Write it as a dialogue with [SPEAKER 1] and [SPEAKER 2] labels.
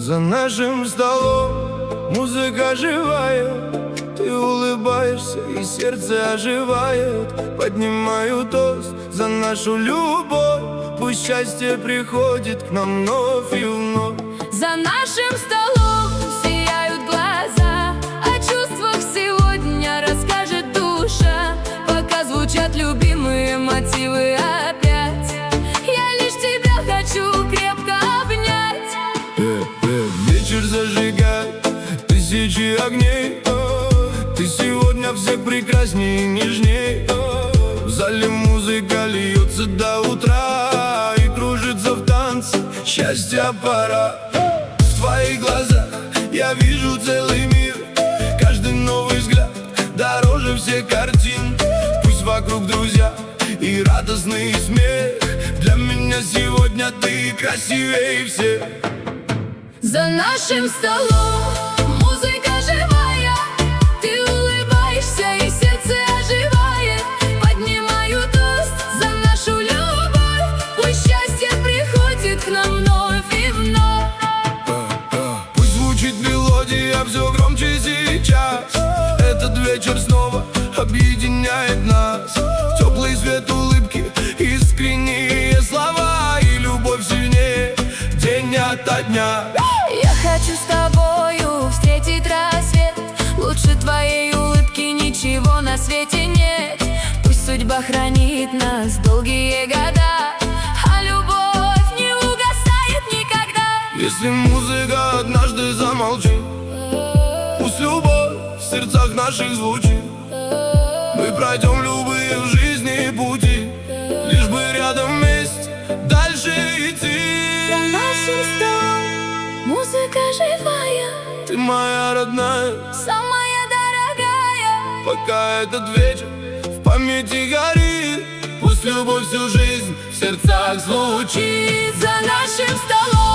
[SPEAKER 1] За нашим столом музыка живая, ты улыбаешься и сердце оживает. Поднимаю тост за нашу любовь, пусть счастье приходит к нам вновь и вновь.
[SPEAKER 2] За нашим столом сияют глаза, о чувствах сегодня расскажет душа. Пока звучат любимые мотивы опять, я лишь тебя хочу крепко обнять.
[SPEAKER 1] Вечер зажигает тысячи огней, ты сегодня всех прекрасней и нежней. В зале музыка льется до утра и кружится в танце счастья пора. В твоих глазах я вижу целый мир, каждый новый взгляд дороже всех картин. Пусть вокруг друзья и радостный смех, для меня сегодня ты красивее всех.
[SPEAKER 2] За нашим столом музыка живая, ты улыбаешься и сердце оживает. Поднимаю тост за нашу любовь, пусть счастье приходит к нам вновь и вновь.
[SPEAKER 1] Пусть звучит мелодия все громче сейчас, этот вечер снова объединяет нас. Теплый свет улыбки, искренние слова и любовь сильнее день ото дня.
[SPEAKER 2] Я хочу с тобою встретить рассвет, лучше твоей улыбки ничего на свете нет. Пусть судьба хранит нас долгие года, а любовь не угасает никогда.
[SPEAKER 1] Если музыка однажды замолчит, пусть любовь в сердцах наших звучит. Мы пройдем любые в жизни пути, лишь бы рядом вместе дальше идти.
[SPEAKER 2] За нашим столом музыка живая,
[SPEAKER 1] Ты моя родная,
[SPEAKER 2] самая дорогая.
[SPEAKER 1] пока этот вечер в памяти горит, пусть любовь всю жизнь в сердцах звучит.
[SPEAKER 2] За нашим столом